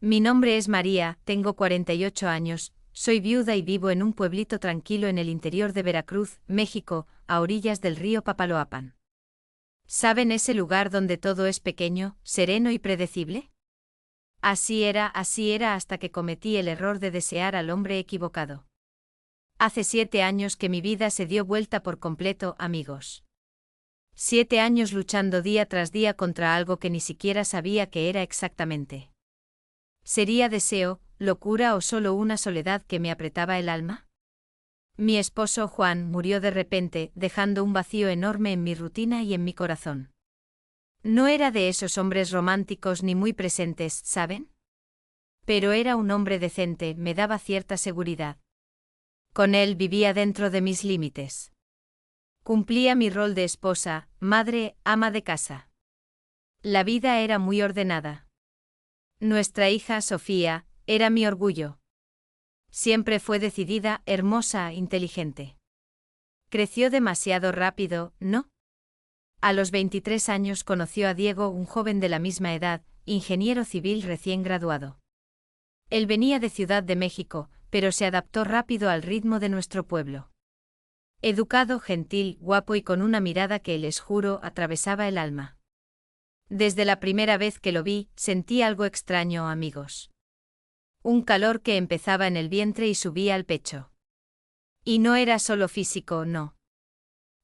Mi nombre es María, tengo 48 años, soy viuda y vivo en un pueblito tranquilo en el interior de Veracruz, México, a orillas del río Papaloapan. ¿Saben ese lugar donde todo es pequeño, sereno y predecible? Así era hasta que cometí el error de desear al hombre equivocado. Hace 7 años que mi vida se dio vuelta por completo, amigos. 7 años luchando día tras día contra algo que ni siquiera sabía qué era exactamente. ¿Sería deseo, locura o solo una soledad que me apretaba el alma? Mi esposo Juan murió de repente, dejando un vacío enorme en mi rutina y en mi corazón. No era de esos hombres románticos ni muy presentes, ¿saben? Pero era un hombre decente, me daba cierta seguridad. Con él vivía dentro de mis límites. Cumplía mi rol de esposa, madre, ama de casa. La vida era muy ordenada. Nuestra hija Sofía era mi orgullo. Siempre fue decidida, hermosa, inteligente. Creció demasiado rápido, ¿no? A los 23 años conoció a Diego, un joven de la misma edad, ingeniero civil recién graduado. Él venía de Ciudad de México, pero se adaptó rápido al ritmo de nuestro pueblo. Educado, gentil, guapo y con una mirada que, les juro, atravesaba el alma. Desde la primera vez que lo vi, sentí algo extraño, amigos. Un calor que empezaba en el vientre y subía al pecho. Y no era solo físico, no.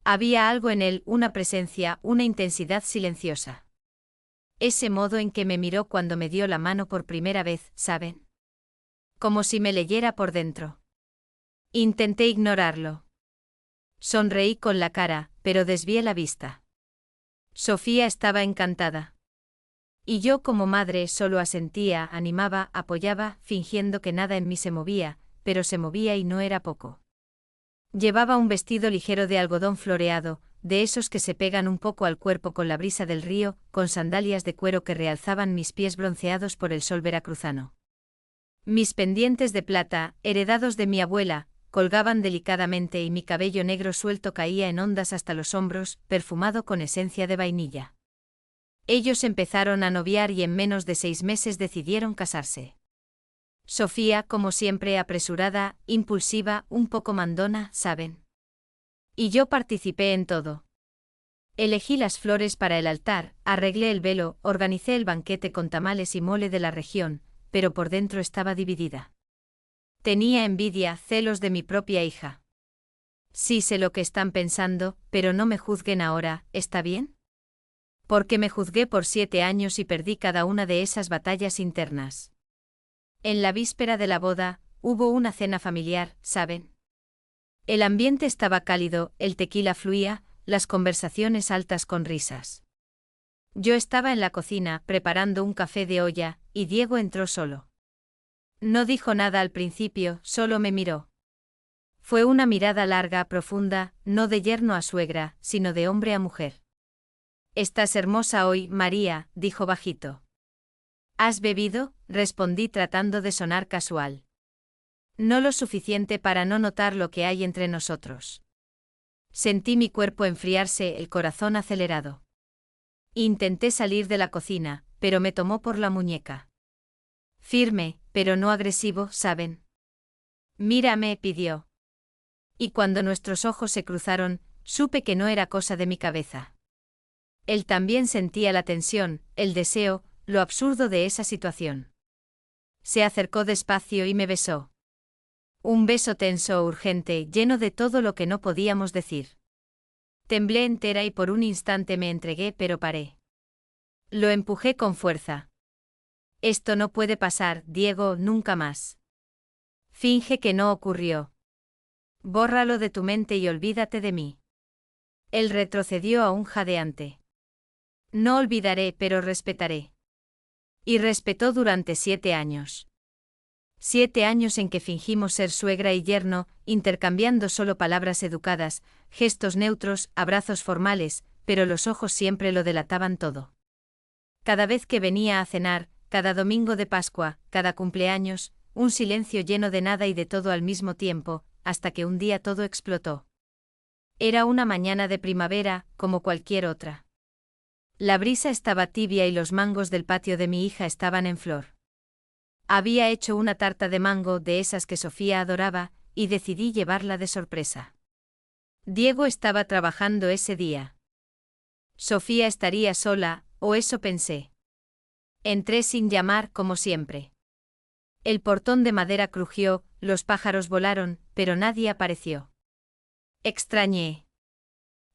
Había algo en él, una presencia, una intensidad silenciosa. Ese modo en que me miró cuando me dio la mano por primera vez, ¿saben? Como si me leyera por dentro. Intenté ignorarlo. Sonreí con la cara, pero desvié la vista. Sofía estaba encantada. Y yo como madre solo asentía, animaba, apoyaba, fingiendo que nada en mí se movía, pero se movía y no era poco. Llevaba un vestido ligero de algodón floreado, de esos que se pegan un poco al cuerpo con la brisa del río, con sandalias de cuero que realzaban mis pies bronceados por el sol veracruzano. Mis pendientes de plata, heredados de mi abuela, colgaban delicadamente y mi cabello negro suelto caía en ondas hasta los hombros, perfumado con esencia de vainilla. Ellos empezaron a noviar y en menos de 6 meses decidieron casarse. Sofía, como siempre, apresurada, impulsiva, un poco mandona, ¿saben? Y yo participé en todo. Elegí las flores para el altar, arreglé el velo, organicé el banquete con tamales y mole de la región, pero por dentro estaba dividida. Tenía envidia, celos de mi propia hija. Sí sé lo que están pensando, pero no me juzguen ahora, ¿está bien? Porque me juzgué por 7 años y perdí cada una de esas batallas internas. En la víspera de la boda, hubo una cena familiar, ¿saben? El ambiente estaba cálido, el tequila fluía, las conversaciones altas con risas. Yo estaba en la cocina, preparando un café de olla, y Diego entró solo. No dijo nada al principio, solo me miró. Fue una mirada larga, profunda, no de yerno a suegra, sino de hombre a mujer. «Estás hermosa hoy, María», dijo bajito. «¿Has bebido?», respondí tratando de sonar casual. No lo suficiente para no notar lo que hay entre nosotros. Sentí mi cuerpo enfriarse, el corazón acelerado. Intenté salir de la cocina, pero me tomó por la muñeca. Firme, pero no agresivo, ¿saben? «Mírame», pidió. Y cuando nuestros ojos se cruzaron, supe que no era cosa de mi cabeza. Él también sentía la tensión, el deseo, lo absurdo de esa situación. Se acercó despacio y me besó. Un beso tenso, urgente, lleno de todo lo que no podíamos decir. Temblé entera y por un instante me entregué, pero paré. Lo empujé con fuerza. «Esto no puede pasar, Diego, nunca más. Finge que no ocurrió. Bórralo de tu mente y olvídate de mí». Él retrocedió aún jadeante. «No olvidaré, pero respetaré». Y respetó durante 7 años. 7 años en que fingimos ser suegra y yerno, intercambiando solo palabras educadas, gestos neutros, abrazos formales, pero los ojos siempre lo delataban todo. Cada vez que venía a cenar, cada domingo de Pascua, cada cumpleaños, un silencio lleno de nada y de todo al mismo tiempo, hasta que un día todo explotó. Era una mañana de primavera, como cualquier otra. La brisa estaba tibia y los mangos del patio de mi hija estaban en flor. Había hecho una tarta de mango de esas que Sofía adoraba, y decidí llevarla de sorpresa. Diego estaba trabajando ese día. Sofía estaría sola, o eso pensé. Entré sin llamar, como siempre. El portón de madera crujió, los pájaros volaron, pero nadie apareció. Extrañé.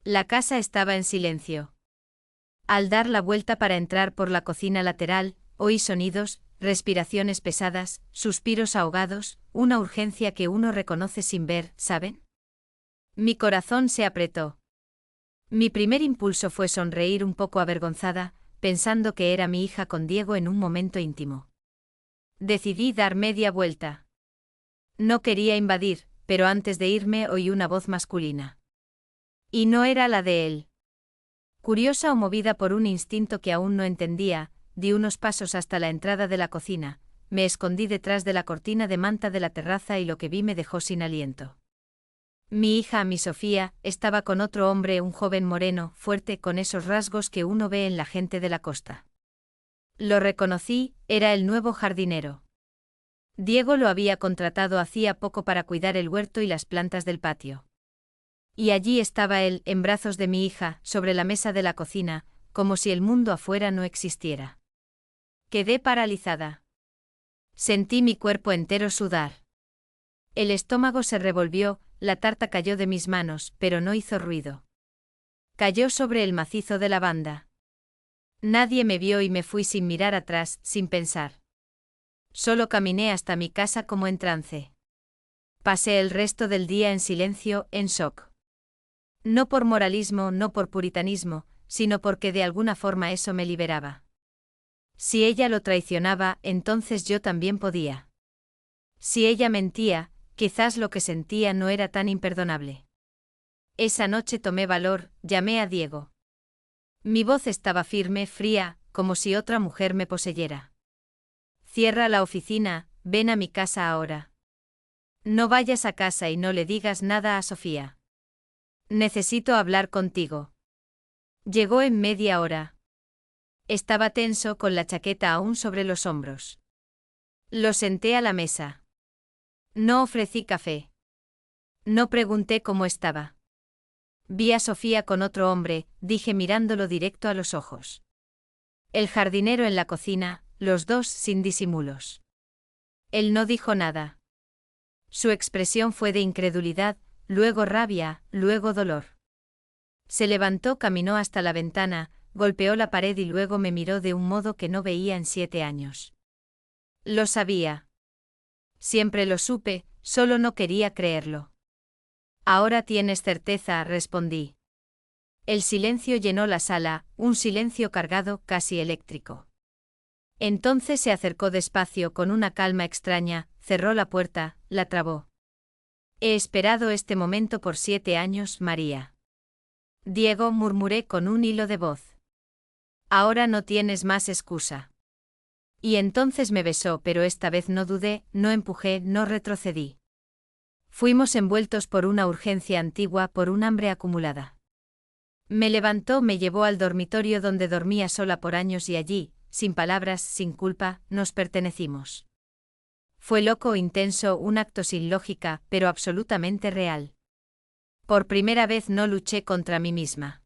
La casa estaba en silencio. Al dar la vuelta para entrar por la cocina lateral, oí sonidos, respiraciones pesadas, suspiros ahogados, una urgencia que uno reconoce sin ver, ¿saben? Mi corazón se apretó. Mi primer impulso fue sonreír un poco avergonzada, pensando que era mi hija con Diego en un momento íntimo. Decidí dar media vuelta. No quería invadir, pero antes de irme oí una voz masculina. Y no era la de él. Curiosa o movida por un instinto que aún no entendía, di unos pasos hasta la entrada de la cocina, me escondí detrás de la cortina de manta de la terraza y lo que vi me dejó sin aliento. Mi hija, mi Sofía, estaba con otro hombre, un joven moreno, fuerte, con esos rasgos que uno ve en la gente de la costa. Lo reconocí, era el nuevo jardinero. Diego lo había contratado hacía poco para cuidar el huerto y las plantas del patio. Y allí estaba él, en brazos de mi hija, sobre la mesa de la cocina, como si el mundo afuera no existiera. Quedé paralizada. Sentí mi cuerpo entero sudar. El estómago se revolvió, la tarta cayó de mis manos, pero no hizo ruido. Cayó sobre el macizo de lavanda. Nadie me vio y me fui sin mirar atrás, sin pensar. Solo caminé hasta mi casa como en trance. Pasé el resto del día en silencio, en shock. No por moralismo, no por puritanismo, sino porque de alguna forma eso me liberaba. Si ella lo traicionaba, entonces yo también podía. Si ella mentía, quizás lo que sentía no era tan imperdonable. Esa noche tomé valor, llamé a Diego. Mi voz estaba firme, fría, como si otra mujer me poseyera. Cierra la oficina, ven a mi casa ahora. No vayas a casa y no le digas nada a Sofía. Necesito hablar contigo. Llegó en media hora. Estaba tenso con la chaqueta aún sobre los hombros. Lo senté a la mesa. No ofrecí café. No pregunté cómo estaba. Vi a Sofía con otro hombre, dije mirándolo directo a los ojos. El jardinero en la cocina, los dos sin disimulos. Él no dijo nada. Su expresión fue de incredulidad, luego rabia, luego dolor. Se levantó, caminó hasta la ventana, golpeó la pared y luego me miró de un modo que no veía en 7 años. Lo sabía. Siempre lo supe, solo no quería creerlo. Ahora tienes certeza, respondí. El silencio llenó la sala, un silencio cargado, casi eléctrico. Entonces se acercó despacio con una calma extraña, cerró la puerta, la trabó. He esperado este momento por 7 años, María. Diego, murmuré con un hilo de voz. Ahora no tienes más excusa. Y entonces me besó, pero esta vez no dudé, no empujé, no retrocedí. Fuimos envueltos por una urgencia antigua, por un hambre acumulada. Me levantó, me llevó al dormitorio donde dormía sola por años y allí, sin palabras, sin culpa, nos pertenecimos. Fue loco, intenso, un acto sin lógica, pero absolutamente real. Por primera vez no luché contra mí misma.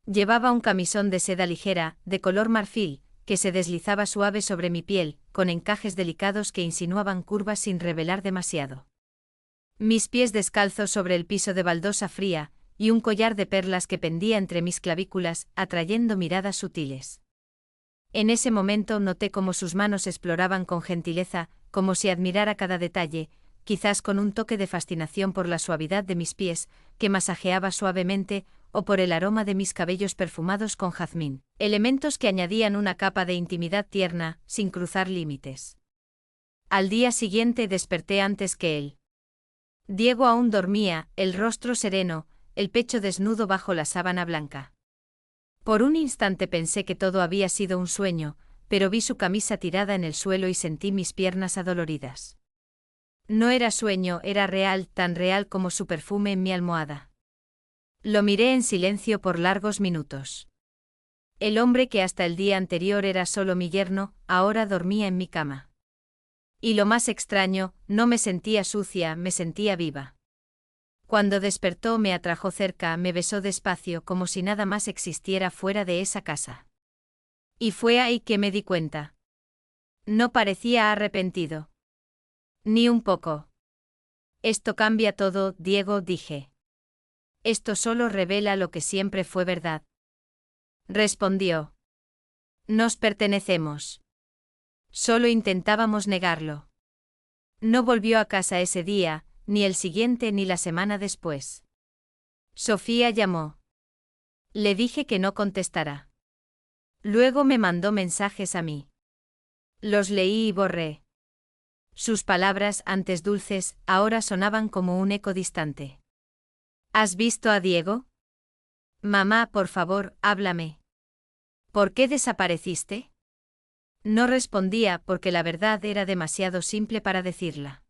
Llevaba un camisón de seda ligera, de color marfil, que se deslizaba suave sobre mi piel, con encajes delicados que insinuaban curvas sin revelar demasiado. Mis pies descalzos sobre el piso de baldosa fría, y un collar de perlas que pendía entre mis clavículas, atrayendo miradas sutiles. En ese momento noté cómo sus manos exploraban con gentileza, como si admirara cada detalle, quizás con un toque de fascinación por la suavidad de mis pies, que masajeaba suavemente, o por el aroma de mis cabellos perfumados con jazmín, elementos que añadían una capa de intimidad tierna, sin cruzar límites. Al día siguiente desperté antes que él. Diego aún dormía, el rostro sereno, el pecho desnudo bajo la sábana blanca. Por un instante pensé que todo había sido un sueño, pero vi su camisa tirada en el suelo y sentí mis piernas adoloridas. No era sueño, era real, tan real como su perfume en mi almohada. Lo miré en silencio por largos minutos. El hombre que hasta el día anterior era solo mi yerno, ahora dormía en mi cama. Y lo más extraño, no me sentía sucia, me sentía viva. Cuando despertó me atrajo cerca, me besó despacio como si nada más existiera fuera de esa casa. Y fue ahí que me di cuenta. No parecía arrepentido. Ni un poco. Esto cambia todo, Diego, dije. Esto solo revela lo que siempre fue verdad. Respondió. Nos pertenecemos. Solo intentábamos negarlo. No volvió a casa ese día, ni el siguiente ni la semana después. Sofía llamó. Le dije que no contestara. Luego me mandó mensajes a mí. Los leí y borré. Sus palabras, antes dulces, ahora sonaban como un eco distante. ¿Has visto a Diego? Mamá, por favor, háblame. ¿Por qué desapareciste? No respondía porque la verdad era demasiado simple para decirla.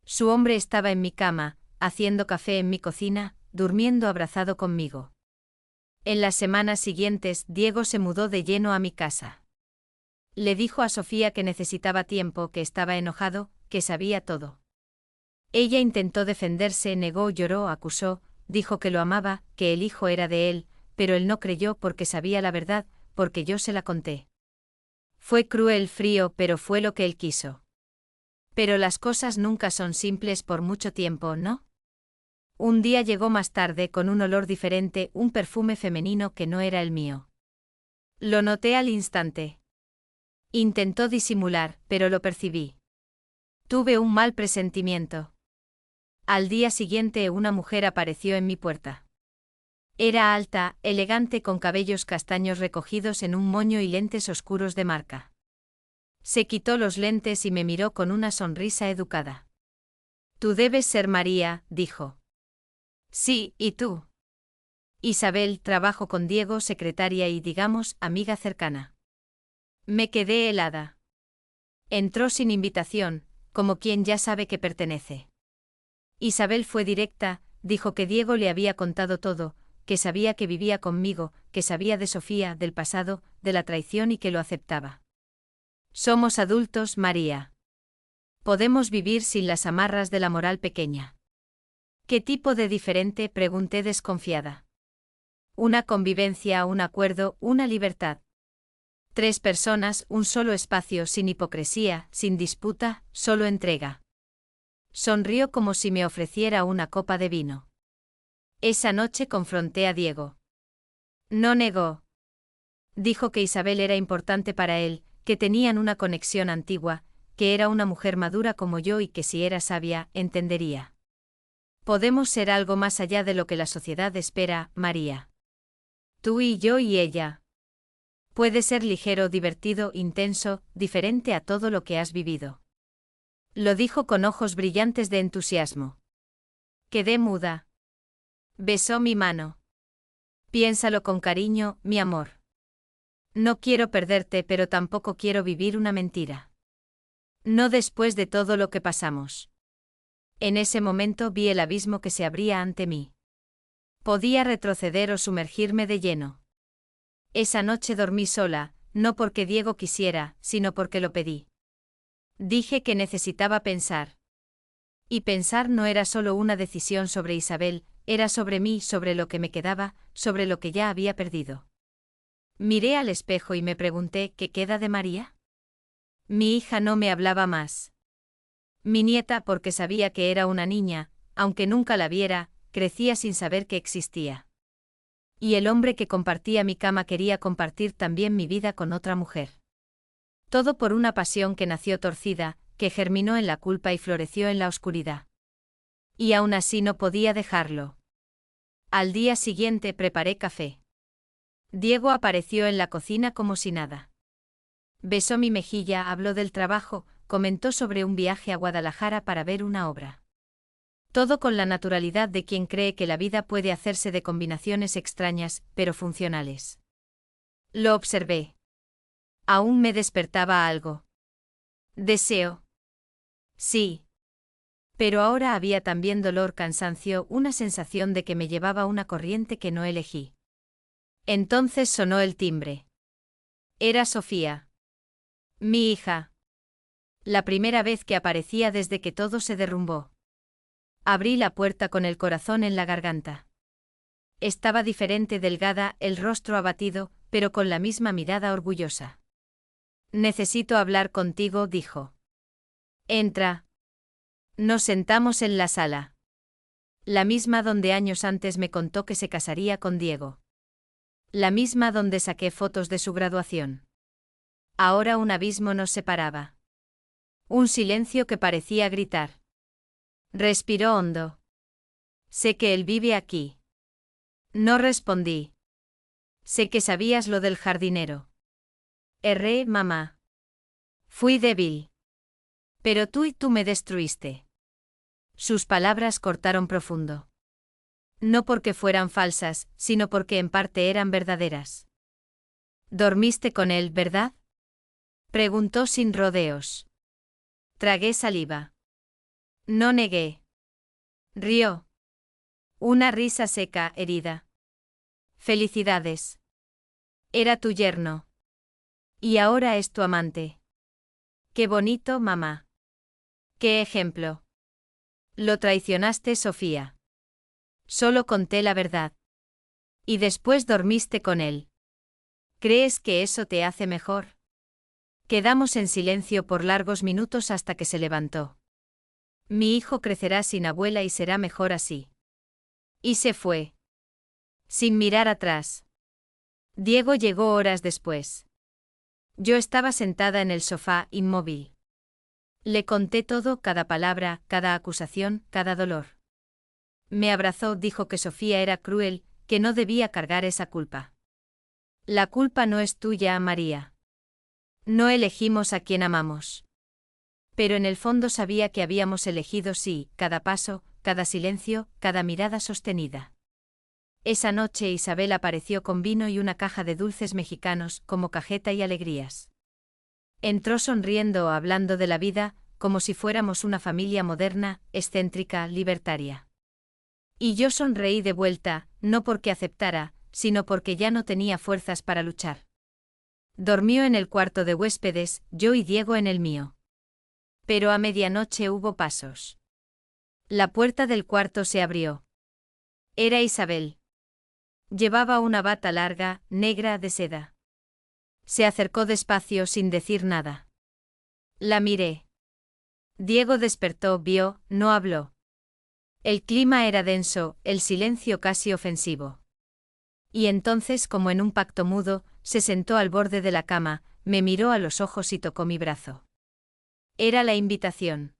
Su hombre estaba en mi cama, haciendo café en mi cocina, durmiendo abrazado conmigo. En las semanas siguientes, Diego se mudó de lleno a mi casa. Le dijo a Sofía que necesitaba tiempo, que estaba enojado, que sabía todo. Ella intentó defenderse, negó, lloró, acusó, dijo que lo amaba, que el hijo era de él, pero él no creyó porque sabía la verdad, porque yo se la conté. Fue cruel, frío, pero fue lo que él quiso. Pero las cosas nunca son simples por mucho tiempo, ¿no? Un día llegó más tarde con un olor diferente, un perfume femenino que no era el mío. Lo noté al instante. Intentó disimular, pero lo percibí. Tuve un mal presentimiento. Al día siguiente una mujer apareció en mi puerta. Era alta, elegante, con cabellos castaños recogidos en un moño y lentes oscuros de marca. Se quitó los lentes y me miró con una sonrisa educada. Tú debes ser María, dijo. Sí, ¿y tú? Isabel, trabajo con Diego, secretaria y, digamos, amiga cercana. Me quedé helada. Entró sin invitación, como quien ya sabe que pertenece. Isabel fue directa, dijo que Diego le había contado todo, que sabía que vivía conmigo, que sabía de Sofía, del pasado, de la traición y que lo aceptaba. Somos adultos, María. Podemos vivir sin las amarras de la moral pequeña. ¿Qué tipo de diferente?, pregunté desconfiada. Una convivencia, un acuerdo, una libertad. 3 personas, un solo espacio, sin hipocresía, sin disputa, solo entrega. Sonrió como si me ofreciera una copa de vino. Esa noche confronté a Diego. No negó. Dijo que Isabel era importante para él, que tenían una conexión antigua, que era una mujer madura como yo y que si era sabia, entendería. Podemos ser algo más allá de lo que la sociedad espera, María. Tú y yo y ella. Puede ser ligero, divertido, intenso, diferente a todo lo que has vivido. Lo dijo con ojos brillantes de entusiasmo. Quedé muda. Besó mi mano. Piénsalo con cariño, mi amor. No quiero perderte, pero tampoco quiero vivir una mentira. No después de todo lo que pasamos. En ese momento vi el abismo que se abría ante mí. Podía retroceder o sumergirme de lleno. Esa noche dormí sola, no porque Diego quisiera, sino porque lo pedí. Dije que necesitaba pensar. Y pensar no era solo una decisión sobre Isabel, era sobre mí, sobre lo que me quedaba, sobre lo que ya había perdido. Miré al espejo y me pregunté, ¿qué queda de María? Mi hija no me hablaba más. Mi nieta, porque sabía que era una niña, aunque nunca la viera, crecía sin saber que existía. Y el hombre que compartía mi cama quería compartir también mi vida con otra mujer. Todo por una pasión que nació torcida, que germinó en la culpa y floreció en la oscuridad. Y aún así no podía dejarlo. Al día siguiente preparé café. Diego apareció en la cocina como si nada. Besó mi mejilla, habló del trabajo, comentó sobre un viaje a Guadalajara para ver una obra. Todo con la naturalidad de quien cree que la vida puede hacerse de combinaciones extrañas, pero funcionales. Lo observé. Aún me despertaba algo. Deseo. Sí. Pero ahora había también dolor, cansancio, una sensación de que me llevaba una corriente que no elegí. Entonces sonó el timbre. Era Sofía. Mi hija. La primera vez que aparecía desde que todo se derrumbó. Abrí la puerta con el corazón en la garganta. Estaba diferente, delgada, el rostro abatido, pero con la misma mirada orgullosa. Necesito hablar contigo, dijo. Entra. Nos sentamos en la sala. La misma donde años antes me contó que se casaría con Diego. La misma donde saqué fotos de su graduación. Ahora un abismo nos separaba. Un silencio que parecía gritar. Respiró hondo. Sé que él vive aquí. No respondí. Sé que sabías lo del jardinero. Erré, mamá. Fui débil. Pero tú me destruiste. Sus palabras cortaron profundo. No porque fueran falsas, sino porque en parte eran verdaderas. ¿Dormiste con él, verdad? Preguntó sin rodeos. Tragué saliva. No negué. Rió. Una risa seca, herida. Felicidades. Era tu yerno. Y ahora es tu amante. Qué bonito, mamá. Qué ejemplo. Lo traicionaste, Sofía. Solo conté la verdad. Y después dormiste con él. ¿Crees que eso te hace mejor? Quedamos en silencio por largos minutos hasta que se levantó. Mi hijo crecerá sin abuela y será mejor así. Y se fue. Sin mirar atrás. Diego llegó horas después. Yo estaba sentada en el sofá, inmóvil. Le conté todo, cada palabra, cada acusación, cada dolor. Me abrazó, dijo que Sofía era cruel, que no debía cargar esa culpa. La culpa no es tuya, María. No elegimos a quien amamos. Pero en el fondo sabía que habíamos elegido sí, cada paso, cada silencio, cada mirada sostenida. Esa noche Isabel apareció con vino y una caja de dulces mexicanos, como cajeta y alegrías. Entró sonriendo, hablando de la vida, como si fuéramos una familia moderna, excéntrica, libertaria. Y yo sonreí de vuelta, no porque aceptara, sino porque ya no tenía fuerzas para luchar. Dormió en el cuarto de huéspedes, yo y Diego en el mío. Pero a medianoche hubo pasos. La puerta del cuarto se abrió. Era Isabel. Llevaba una bata larga, negra, de seda. Se acercó despacio sin decir nada. La miré. Diego despertó, vio, no habló. El clima era denso, el silencio casi ofensivo. Y entonces, como en un pacto mudo, se sentó al borde de la cama, me miró a los ojos y tocó mi brazo. Era la invitación.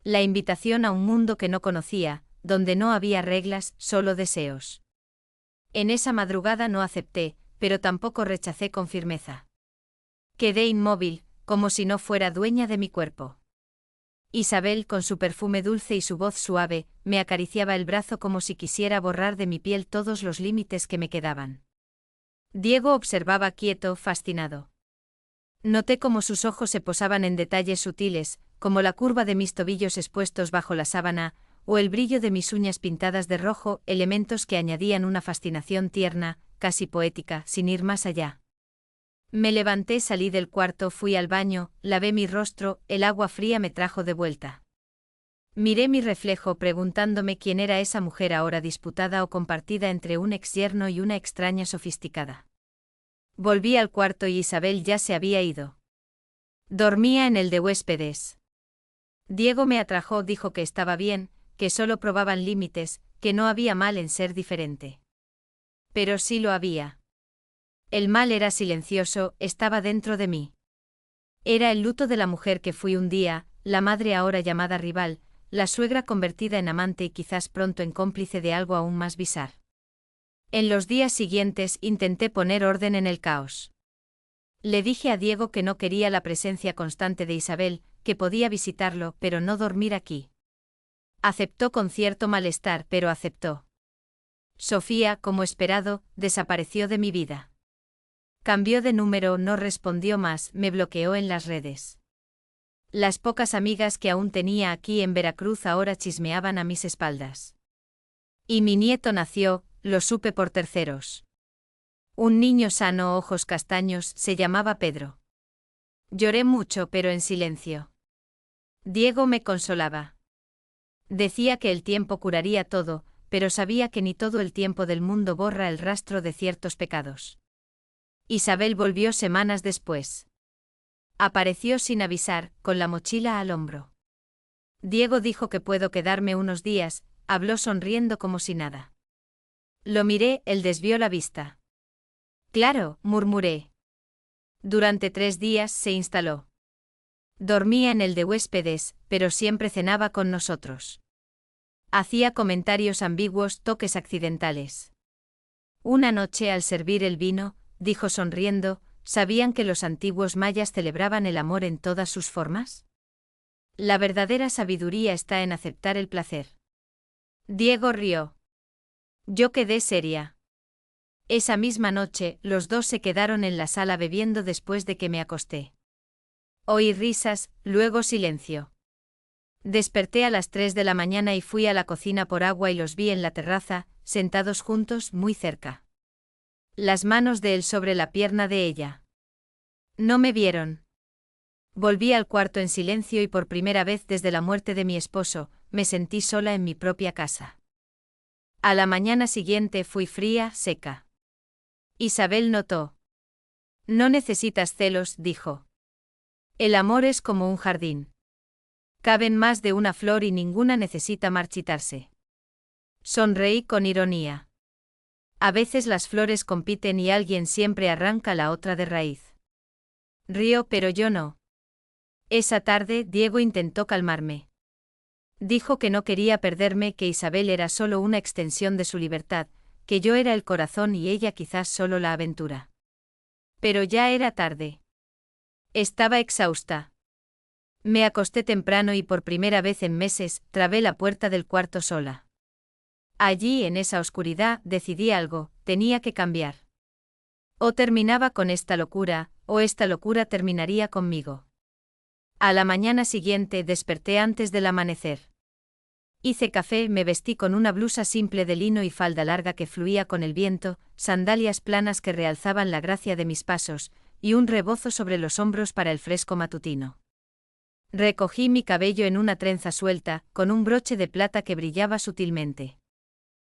La invitación a un mundo que no conocía, donde no había reglas, solo deseos. En esa madrugada no acepté, pero tampoco rechacé con firmeza. Quedé inmóvil, como si no fuera dueña de mi cuerpo. Isabel, con su perfume dulce y su voz suave, me acariciaba el brazo como si quisiera borrar de mi piel todos los límites que me quedaban. Diego observaba quieto, fascinado. Noté cómo sus ojos se posaban en detalles sutiles, como la curva de mis tobillos expuestos bajo la sábana, o el brillo de mis uñas pintadas de rojo, elementos que añadían una fascinación tierna, casi poética, sin ir más allá. Me levanté, salí del cuarto, fui al baño, lavé mi rostro, el agua fría me trajo de vuelta. Miré mi reflejo preguntándome quién era esa mujer ahora disputada o compartida entre un exyerno y una extraña sofisticada. Volví al cuarto y Isabel ya se había ido. Dormía en el de huéspedes. Diego me atrajo, dijo que estaba bien, que solo probaban límites, que no había mal en ser diferente. Pero sí lo había. El mal era silencioso, estaba dentro de mí. Era el luto de la mujer que fui un día, la madre ahora llamada rival, la suegra convertida en amante y quizás pronto en cómplice de algo aún más bizarro. En los días siguientes intenté poner orden en el caos. Le dije a Diego que no quería la presencia constante de Isabel, que podía visitarlo, pero no dormir aquí. Aceptó con cierto malestar, pero aceptó. Sofía, como esperado, desapareció de mi vida. Cambió de número, no respondió más, me bloqueó en las redes. Las pocas amigas que aún tenía aquí en Veracruz ahora chismeaban a mis espaldas. Y mi nieto nació, lo supe por terceros. Un niño sano, ojos castaños, se llamaba Pedro. Lloré mucho, pero en silencio. Diego me consolaba. Decía que el tiempo curaría todo, pero sabía que ni todo el tiempo del mundo borra el rastro de ciertos pecados. Isabel volvió semanas después. Apareció sin avisar, con la mochila al hombro. Diego dijo que puedo quedarme unos días, habló sonriendo como si nada. Lo miré, él desvió la vista. Claro, murmuré. Durante 3 días se instaló. Dormía en el de huéspedes, pero siempre cenaba con nosotros. Hacía comentarios ambiguos, toques accidentales. Una noche al servir el vino, dijo sonriendo, ¿sabían que los antiguos mayas celebraban el amor en todas sus formas? La verdadera sabiduría está en aceptar el placer. Diego rió. Yo quedé seria. Esa misma noche, los dos se quedaron en la sala bebiendo después de que me acosté. Oí risas, luego silencio. Desperté a las 3 de la mañana y fui a la cocina por agua y los vi en la terraza, sentados juntos, muy cerca. Las manos de él sobre la pierna de ella. No me vieron. Volví al cuarto en silencio y por primera vez desde la muerte de mi esposo, me sentí sola en mi propia casa. A la mañana siguiente fui fría, seca. Isabel notó. No necesitas celos, dijo. El amor es como un jardín. Caben más de una flor y ninguna necesita marchitarse. Sonreí con ironía. A veces las flores compiten y alguien siempre arranca la otra de raíz. Río, pero yo no. Esa tarde, Diego intentó calmarme. Dijo que no quería perderme, que Isabel era solo una extensión de su libertad, que yo era el corazón y ella quizás solo la aventura. Pero ya era tarde. Estaba exhausta. Me acosté temprano y por primera vez en meses, trabé la puerta del cuarto sola. Allí, en esa oscuridad, decidí algo, tenía que cambiar. O terminaba con esta locura, o esta locura terminaría conmigo. A la mañana siguiente desperté antes del amanecer. Hice café, me vestí con una blusa simple de lino y falda larga que fluía con el viento, sandalias planas que realzaban la gracia de mis pasos, y un rebozo sobre los hombros para el fresco matutino. Recogí mi cabello en una trenza suelta, con un broche de plata que brillaba sutilmente.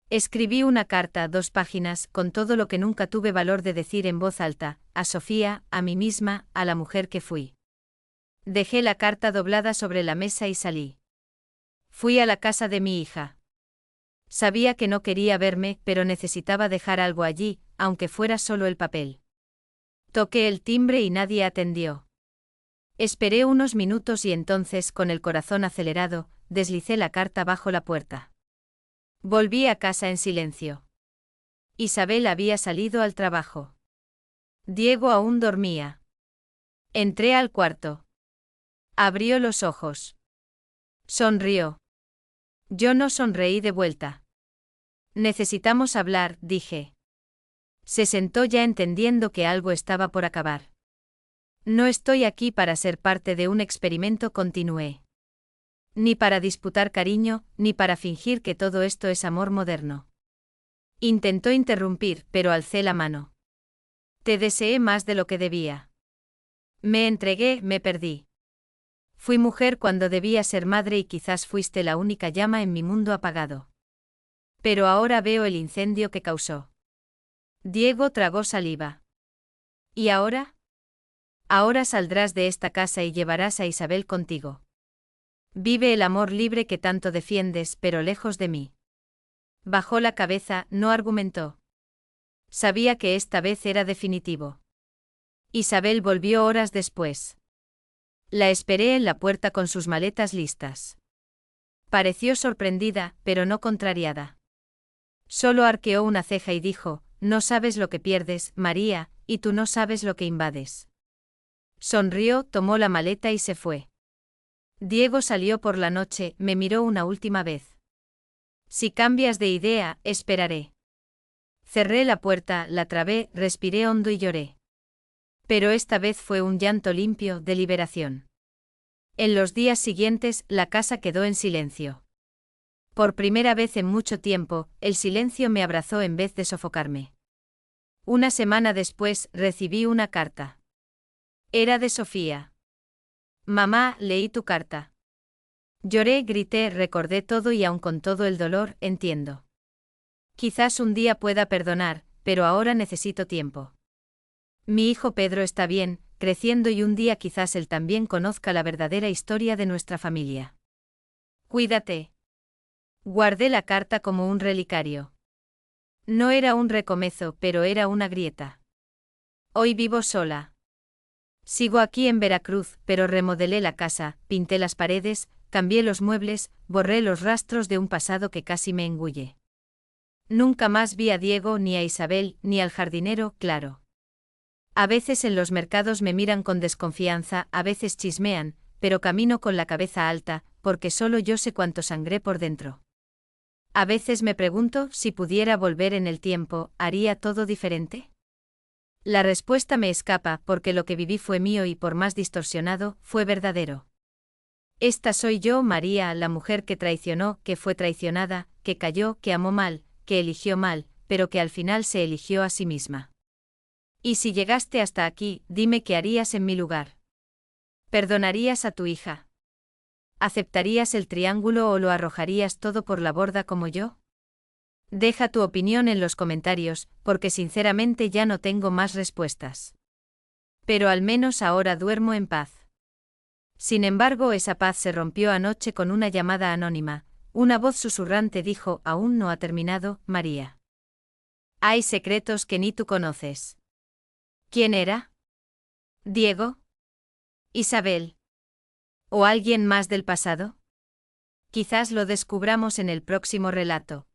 Escribí una carta, 2 páginas, con todo lo que nunca tuve valor de decir en voz alta, a Sofía, a mí misma, a la mujer que fui. Dejé la carta doblada sobre la mesa y salí. Fui a la casa de mi hija. Sabía que no quería verme, pero necesitaba dejar algo allí, aunque fuera solo el papel. Toqué el timbre y nadie atendió. Esperé unos minutos y entonces, con el corazón acelerado, deslicé la carta bajo la puerta. Volví a casa en silencio. Isabel había salido al trabajo. Diego aún dormía. Entré al cuarto. Abrió los ojos. Sonrió. Yo no sonreí de vuelta. Necesitamos hablar, dije. Se sentó ya entendiendo que algo estaba por acabar. No estoy aquí para ser parte de un experimento, continué. Ni para disputar cariño, ni para fingir que todo esto es amor moderno. Intentó interrumpir, pero alcé la mano. Te deseé más de lo que debía. Me entregué, me perdí. Fui mujer cuando debía ser madre y quizás fuiste la única llama en mi mundo apagado. Pero ahora veo el incendio que causó. Diego tragó saliva. ¿Y ahora? Ahora saldrás de esta casa y llevarás a Isabel contigo. Vive el amor libre que tanto defiendes, pero lejos de mí. Bajó la cabeza, no argumentó. Sabía que esta vez era definitivo. Isabel volvió horas después. La esperé en la puerta con sus maletas listas. Pareció sorprendida, pero no contrariada. Solo arqueó una ceja y dijo, no sabes lo que pierdes, María, y tú no sabes lo que invades. Sonrió, tomó la maleta y se fue. Diego salió por la noche, me miró una última vez. Si cambias de idea, esperaré. Cerré la puerta, la trabé, respiré hondo y lloré. Pero esta vez fue un llanto limpio, de liberación. En los días siguientes, la casa quedó en silencio. Por primera vez en mucho tiempo, el silencio me abrazó en vez de sofocarme. Una semana después, recibí una carta. Era de Sofía. Mamá, leí tu carta. Lloré, grité, recordé todo y aun con todo el dolor, entiendo. Quizás un día pueda perdonar, pero ahora necesito tiempo. Mi hijo Pedro está bien, creciendo y un día quizás él también conozca la verdadera historia de nuestra familia. Cuídate. Guardé la carta como un relicario. No era un recomezo, pero era una grieta. Hoy vivo sola. Sigo aquí en Veracruz, pero remodelé la casa, pinté las paredes, cambié los muebles, borré los rastros de un pasado que casi me engulle. Nunca más vi a Diego, ni a Isabel, ni al jardinero, claro. A veces en los mercados me miran con desconfianza, a veces chismean, pero camino con la cabeza alta, porque solo yo sé cuánto sangré por dentro. A veces me pregunto, si pudiera volver en el tiempo, ¿haría todo diferente? La respuesta me escapa, porque lo que viví fue mío y por más distorsionado, fue verdadero. Esta soy yo, María, la mujer que traicionó, que fue traicionada, que cayó, que amó mal, que eligió mal, pero que al final se eligió a sí misma. Y si llegaste hasta aquí, dime qué harías en mi lugar. ¿Perdonarías a tu hija? ¿Aceptarías el triángulo o lo arrojarías todo por la borda como yo? Deja tu opinión en los comentarios, porque sinceramente ya no tengo más respuestas. Pero al menos ahora duermo en paz. Sin embargo, esa paz se rompió anoche con una llamada anónima. Una voz susurrante dijo: aún no ha terminado, María. Hay secretos que ni tú conoces. ¿Quién era? ¿Diego? ¿Isabel? ¿O alguien más del pasado? Quizás lo descubramos en el próximo relato.